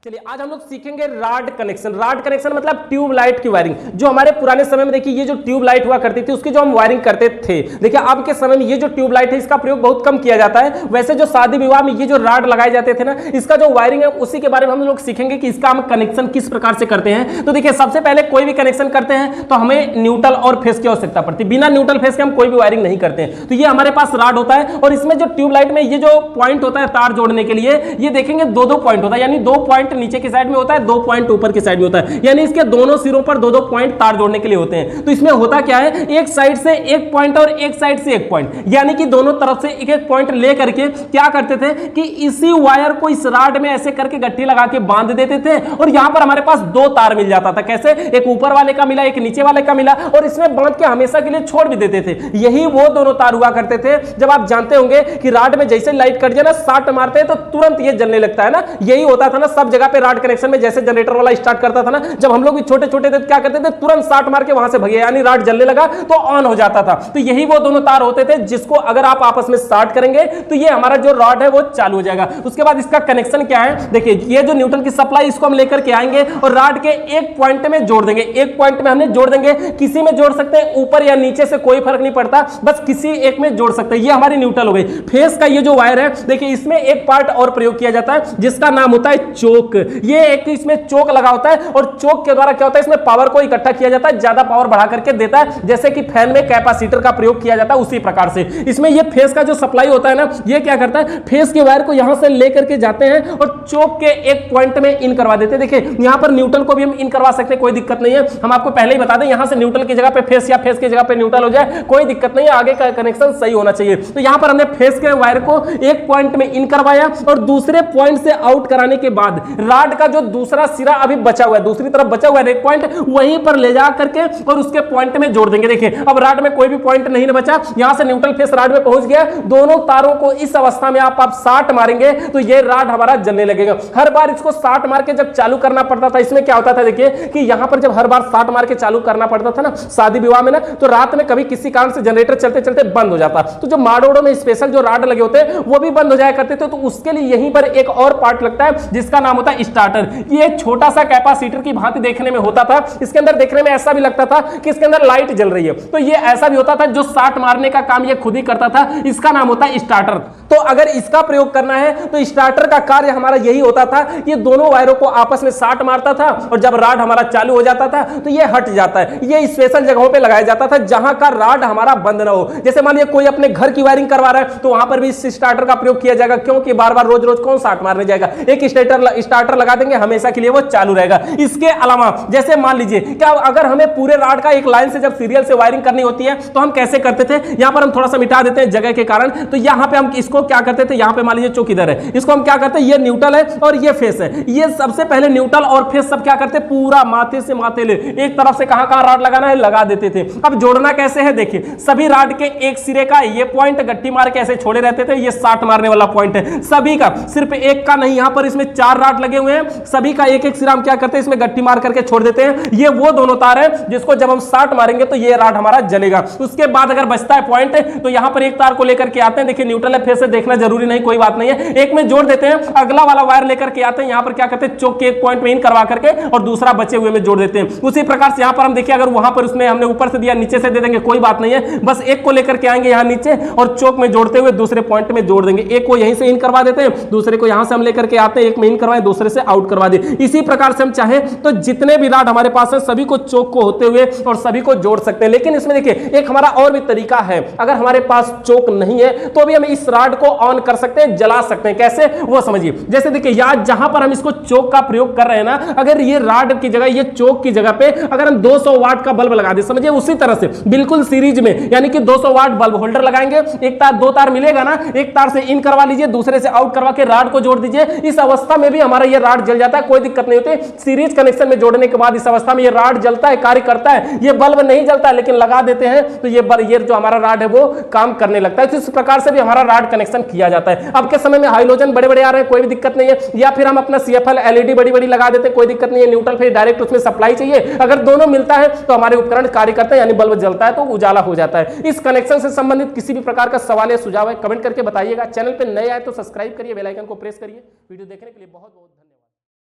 चलिए आज हम लोग सीखेंगे राड कनेक्शन। राड कनेक्शन मतलब ट्यूब लाइट की वायरिंग। जो हमारे पुराने समय में देखिए ये जो ट्यूब लाइट हुआ करती थी उसकी जो हम वायरिंग करते थे, देखिए अब के समय में ये जो ट्यूब लाइट है इसका प्रयोग बहुत कम किया जाता है। वैसे जो शादी विवाह में ये जो राड लगाए जाते थे ना, इसका जो वायरिंग है उसी के बारे में हम लोग सीखेंगे कि इसका हम कनेक्शन किस प्रकार से करते हैं। तो देखिए सबसे पहले कोई भी कनेक्शन करते हैं तो हमें न्यूट्रल और फेस की आवश्यकता पड़ती है। बिना न्यूट्रल फेस के हम कोई भी वायरिंग नहीं करते हैं। तो ये हमारे पास राड होता है और इसमें जो ट्यूब लाइट में ये जो पॉइंट होता है तार जोड़ने के लिए, ये देखेंगे दो दो पॉइंट होता है, यानी दो पॉइंट नीचे की साइड में होता है, दो पॉइंट ऊपर की साइड में होता है, यानी इसके दोनों सिरों पर दो दो पॉइंट तार जोड़ने के लिए होते हैं। तो इसमें होता क्या है, एक साइड से एक पॉइंट और एक साइड से एक पॉइंट, यानी कि दोनों तरफ से एक एक पॉइंट ले करके क्या करते थे कि इसी वायर को इस राड में ऐसे करके गट्ठी लगा के बांध देते थे और यहां पर हमारे पास दो तार मिल जाता था। कैसे, एक ऊपर वाले का मिला, एक नीचे वाले का मिला, और इसमें बांध के हमेशा के लिए छोड़ भी देते थे। यही वो दोनों तार हुआ करते थे। जब आप जानते होंगे कि राड में जैसे लाइट कट जाए ना, शॉर्ट मारते हैं तो तुरंत ये जलने लगता है ना, यही होता था ना सब जगह पे राड कनेक्शन में। जैसे जनरेटर वाला स्टार्ट करता था ना, जब हम लोग भी छोटे छोटे थे क्या करते थे, तुरंत शॉर्ट मार के वहां से भगे, यानी राड जलने लगा तो ऑन हो जाता था। तो यही वो दोनों तार होते थे जिसको अगर आप आपस में शॉर्ट करेंगे तो ये हमारा जो रॉड है वो चालू हो जाएगा। उसके बाद इसका कनेक्शन क्या है, देखिए ये जो न्यूट्रल की सप्लाई इसको हम लेकर के आएंगे और राड के एक पॉइंट में जोड़ देंगे। एक पॉइंट में हमने जोड़ देंगे, किसी में जोड़ सकते हैं, ऊपर या नीचे से कोई फर्क नहीं पड़ता, बस किसी एक में जोड़ सकते हैं। ये हमारी न्यूट्रल हो गई। फेस का ये जो वायर है देखिए इसमें एक पार्ट और प्रयोग किया जाता है जिसका नाम होता है चोक। ये एक इसमें चोक लगा होता है और चोक के द्वारा क्या होता है, इसमें पावर को इकट्ठा किया जाता है, ज्यादा पावर बढ़ा करके देता है, जैसे कि फैन में कैपेसिटर का प्रयोग किया जाता है उसी प्रकार से इसमें ये फेस का जो सप्लाई होता है ना, ये क्या करता है, फेस के वायर को यहां से लेकर के जाते हैं और चोक के एक पॉइंट में इन करवा देते हैं। देखिए यहां पर न्यूट्रल को भी हम इन करवा सकते हैं, कोई दिक्कत नहीं है। हम आपको पहले ही बता दें, यहां से न्यूट्रल की जगह पे फेस या फेस की जगह पे न्यूट्रल हो जाए कोई दिक्कत नहीं है, आगे का कनेक्शन सही होना चाहिए। तो यहां पर हमने फेस के वायर को एक पॉइंट में इन करवाया और दूसरे पॉइंट से आउट कराने के बाद राड का जो दूसरा सिरा अभी बचा हुआ है, दूसरी तरफ बचा हुआ है एक पॉइंट, वहीं पर ले जा करके और उसके पॉइंट में जोड़ देंगे। देखिए अब राड में कोई भी पॉइंट नहीं बचा, यहां से न्यूट्रल फेस राड में पहुंच गया। दोनों तारों को इस अवस्था में आप शॉर्ट मारेंगे तो ये राड हमारा जलने लगेगा। हर बार इसको शॉर्ट मार के जब चालू करना पड़ता था, इसमें क्या होता था देखिए कि यहां पर जब हर बार शॉर्ट मार के चालू करना पड़ता था ना शादी विवाह में ना, तो रात में कभी किसी कारण से जनरेटर चलते चलते बंद हो जाता, तो जो माड़ोड़ों में स्पेशल जो राड लगे होते हैं वो भी बंद हो जाया करते थे। तो उसके लिए यहीं पर एक और पार्ट लगता है जिसका नाम होता है स्टार्टर। ये छोटा सा कैपेसिटर की भांति देखने में होता था, इसके अंदर देखने में ऐसा भी लगता था कि इसके अंदर लाइट जल रही है। तो ये ऐसा भी होता था जो शॉर्ट मारने का काम ये खुद ही करता था, इसका नाम होता है स्टार्टर। तो अगर इसका प्रयोग करना है तो स्टार्टर का कार्य हमारा यही होता था, ये दोनों वायरों को आपस में शॉर्ट मारता था और जब राड हमारा चालू हो जाता था तो ये हट जाता है। ये स्पेशल जगहों पे लगाया जाता था जहां का राड हमारा बंद ना हो। जैसे मान लीजिए कोई अपने घर की वायरिंग करवा रहा है तो वहां पर भी इस स्टार्टर का प्रयोग किया जाएगा, क्योंकि बार बार रोज रोज कौन शॉर्ट मारने जाएगा, एक स्टार्टर लगा देंगे, हमेशा के लिए वो चालू रहेगा। इसके अलावा जैसे मान लीजिए क्या अगर हमें पूरे राड का एक लाइन से जब सीरियल से वायरिंग करनी होती है तो हम कैसे करते थे, यहां पर हम थोड़ा सा मिटा देते हैं जगह के कारण। तो यहां पे हम इसको क्या करते थे, यहां पे मान लीजिए चौक इधर है, इसको हम क्या करते हैं, ये न्यूट्रल है और ये फेस है, ये सबसे पहले न्यूट्रल और फेस सब क्या करते, पूरा माथे से माथे ले एक तरफ से कहां राड लगाना है लगा देते थे। अब जोड़ना कैसे है देखिए, सभी राड के एक सिरे का ये पॉइंट गट्टी मार के ऐसे छोड़े रहते थे, ये शॉर्ट मारने वाला पॉइंट है सभी का, सिर्फ एक का नहीं। यहां पर इसमें चार राड लगे हुए हैं, सभी का एक एक सिरा हम क्या करते हैं इसमें गट्टी मार करके छोड़ देते हैं। ये वो दोनों तार है जिसको जब हम शॉर्ट मारेंगे तो ये राड हमारा जलेगा। उसके बाद अगर बचता है पॉइंट तो यहां पर एक तार को लेकर के आते हैं, देखिए न्यूट्रल है फेस से देखना जरूरी नहीं, कोई बात नहीं है, एक में जोड़ देते हैं, अगला वाला वायर लेकर के आते हैं, यहां पर क्या करते हैं चौक के एक पॉइंट में इन करवा करके और दूसरा बचे हुए में जोड़ देते हैं। उसी प्रकार से यहां पर हम देखिए अगर वहां पर उसमें हमने ऊपर से दिया नीचे से दे देंगे कोई बात नहीं है, बस एक को लेकर के आएंगे यहां नीचे और चौक में जोड़ते हुए दूसरे पॉइंट में जोड़ देंगे। एक को यहीं से इन करवा देते हैं, दूसरे को यहां से हम लेकर के आते हैं, एक में इन करवाएं दूसरे से आउट करवा दे। इसी प्रकार से हम चाहे तो जितने भी राड हमारे पास है सभी को चौक को होते हुए और सभी को जोड़ सकते हैं। लेकिन इसमें देखिए एक हमारा और भी तरीका है, अगर हमारे पास चौक नहीं है तो भी हम इस राड को ऑन कर सकते हैं, जला सकते हैं। कैसे वो समझिए, जैसे देखिए यार जहां पर हम इसको चौक का प्रयोग कर रहे हैं ना, अगर ये राड की जगह ये चौक की जगह पे अगर हम 200 वाट का बल्ब लगा दे, समझिए उसी तरह से बिल्कुल सीरीज में, यानी कि 200 वाट बल्ब होल्डर लगाएंगे, एक तार दो तार मिलेगा ना, एक तार से इन करवा लीजिए दूसरे से आउट करवा के राड को जोड़ दीजिए, इस अवस्था में भी हमारा ये राड जल जाता है, कोई दिक्कत नहीं होती। सीरीज कनेक्शन में जोड़ने के बाद इस अवस्था में ये राड जलता है, कार्य करता है। ये बल्ब नहीं जलता है लेकिन लगा देते हैं तो ये जो हमारा राड है वो काम करने लगता है। तो इस प्रकार से भी हमारा राड कनेक्शन किया जाता है। अब के समय में हाइलोजन बड़े बड़े आ रहे हैं, कोई भी दिक्कत नहीं है, या फिर हम अपना CFL LED बड़ी बड़ी लगा देते हैं, कोई दिक्कत नहीं है। न्यूट्रल फिर डायरेक्ट उसमें सप्लाई चाहिए, अगर दोनों मिलता है तो हमारे उपकरण कार्य करते हैं, यानी बल्ब जलता है तो उजाला हो जाता है। इस कनेक्शन से संबंधित किसी भी प्रकार का सवाल या सुझाव है कमेंट करके बताइएगा। चैनल पे नए आए तो सब्सक्राइब करिए, बेल आइकन को प्रेस करिए। वीडियो देखने के लिए बहुत बहुत